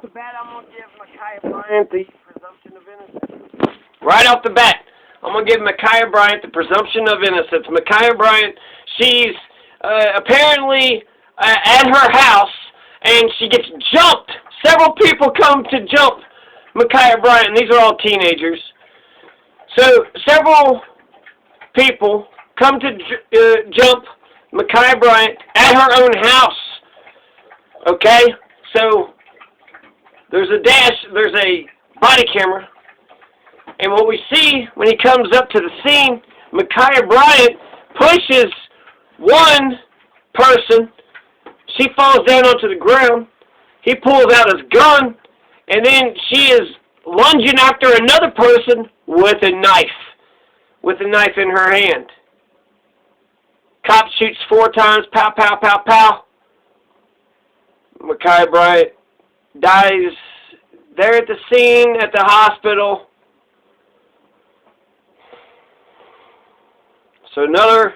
The bat, I'm going to give Micaiah Bryant the presumption of innocence. Right off the bat, I'm going to give Micaiah Bryant the presumption of innocence. Micaiah Bryant, she's apparently at her house, and she gets jumped. Several people come to jump Micaiah Bryant, and these are all teenagers. So, several people come to jump Micaiah Bryant at her own house. Okay? So, there's a body camera, and what we see when he comes up to the scene, Micaiah Bryant pushes one person. She falls down onto the ground. He pulls out his gun, and then she is lunging after another person with a knife in her hand. Cop shoots 4 times, pow, pow, pow, pow. Micaiah Bryant dies there at the scene at the hospital. So another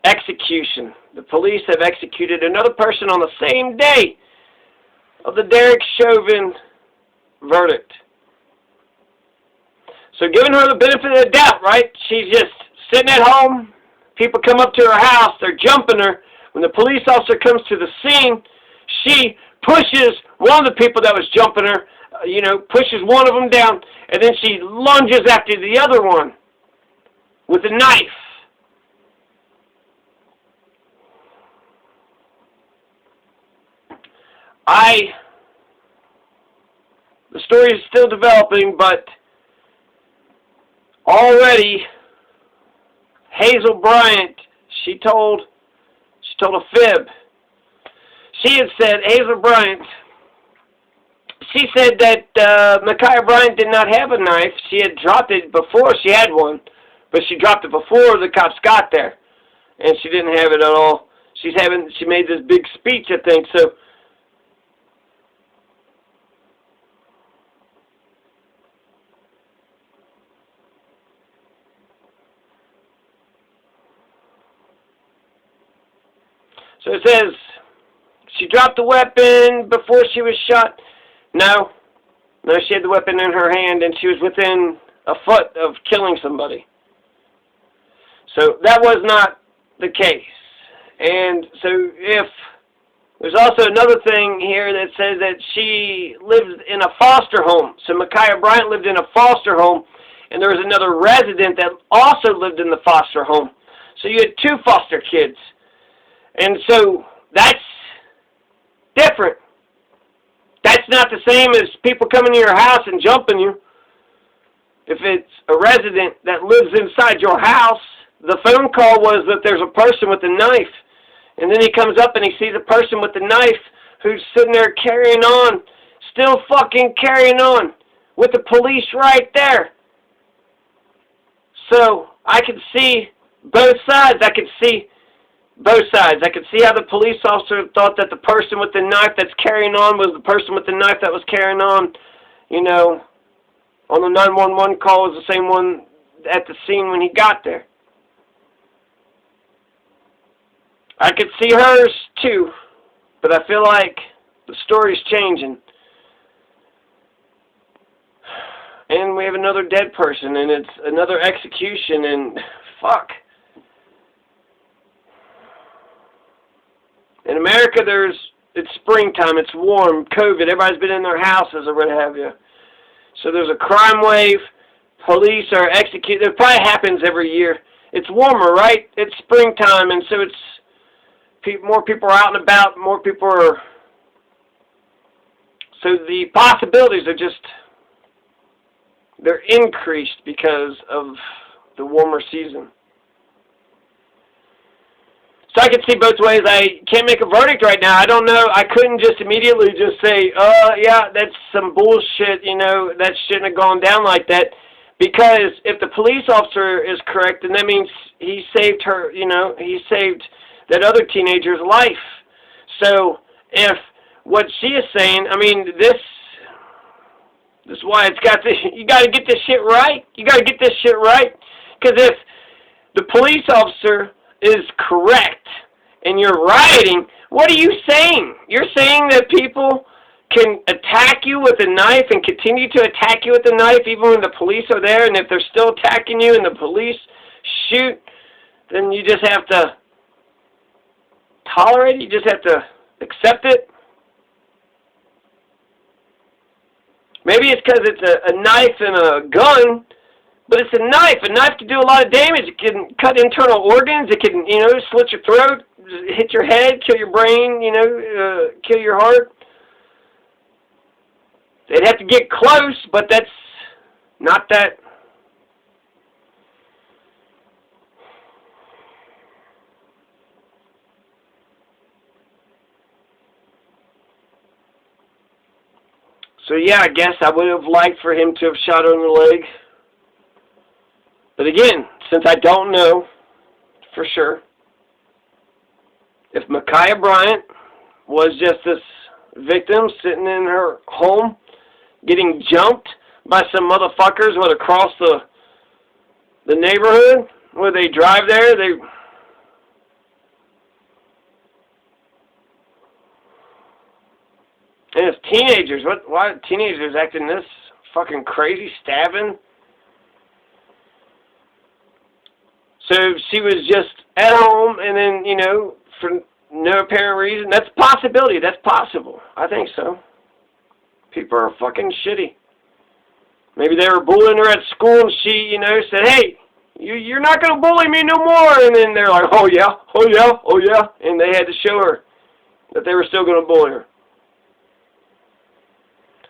execution. The police have executed another person on the same day of the Derek Chauvin verdict. So giving her the benefit of the doubt, right? She's just sitting at home. People come up to her house. They're jumping her. When the police officer comes to the scene, she pushes one of the people that was jumping her, pushes one of them down, and then she lunges after the other one with a knife. The story is still developing, but already Hazel Bryant, she told a fib. She had said, Hazel Bryant, she said that Micaiah Bryant did not have a knife. She had dropped it before she had one, but she dropped it before the cops got there, and she didn't have it at all. She made this big speech, I think, so. So it says, she dropped the weapon before she was shot. No, she had the weapon in her hand, and she was within a foot of killing somebody. So that was not the case. And so there's also another thing here that says that she lived in a foster home. So Micaiah Bryant lived in a foster home, and there was another resident that also lived in the foster home. So you had 2 foster kids. And so that's different. That's not the same as people coming to your house and jumping you. If it's a resident that lives inside your house, the phone call was that there's a person with a knife. And then he comes up and he sees a person with a knife who's sitting there carrying on, still fucking carrying on, with the police right there. So I could see both sides. I could see how the police officer thought that the person with the knife that's carrying on was the person with the knife that was carrying on, on the 911 call was the same one at the scene when he got there. I could see hers too, but I feel like the story's changing. And we have another dead person, and it's another execution, and fuck. In America, it's springtime, it's warm, COVID, everybody's been in their houses or what have you. So there's a crime wave, police are executed, it probably happens every year. It's warmer, right? It's springtime, and so more people are out and about, more people are, so the possibilities are they're increased because of the warmer season. So I can see both ways. I can't make a verdict right now. I don't know. I couldn't just immediately just say, yeah, that's some bullshit, that shouldn't have gone down like that. Because if the police officer is correct, then that means he saved her, he saved that other teenager's life. So if what she is saying, this is why it's got this, you got to get this shit right. You got to get this shit right. Because if the police officer is correct and you're rioting, what are you saying? You're saying that people can attack you with a knife and continue to attack you with a knife even when the police are there, and if they're still attacking you and the police shoot, then you just have to tolerate it. You just have to accept it. Maybe it's because it's a knife and a gun, but it's a knife. A knife can do a lot of damage. It can cut internal organs. It can, slit your throat, hit your head, kill your brain, kill your heart. They'd have to get close, but that's not that. So yeah, I guess I would have liked for him to have shot her in the leg. But again, since I don't know for sure, if Ma'Khia Bryant was just this victim sitting in her home, getting jumped by some motherfuckers across the neighborhood where they drive there, and it's teenagers. Why are teenagers acting this fucking crazy, stabbing? So she was just at home, and then, for no apparent reason. That's a possibility. That's possible. I think so. People are fucking shitty. Maybe they were bullying her at school, and she, said, hey, you're not going to bully me no more. And then they're like, oh yeah, oh yeah, oh yeah. And they had to show her that they were still going to bully her.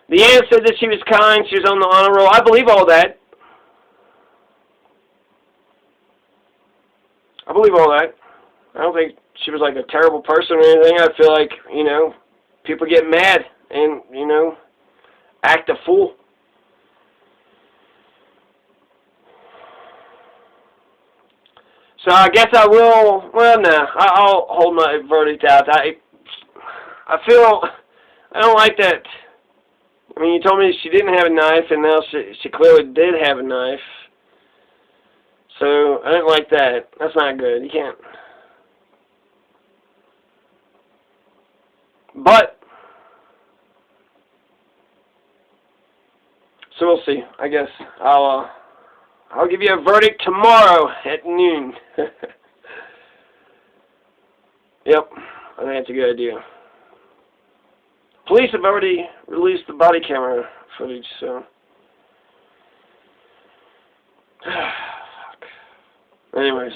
The aunt said that she was kind, she was on the honor roll. I believe all that. I believe all that. I don't think she was like a terrible person or anything. I feel like, people get mad and, act a fool. So I guess I will, I'll hold my verdict out. I don't like that. I mean, you told me she didn't have a knife, and now she clearly did have a knife. So, I didn't like that. That's not good. You can't. But, so we'll see. I guess I'll give you a verdict tomorrow at noon. Yep, I think that's a good idea. Police have already released the body camera footage, so. Fuck. Anyways.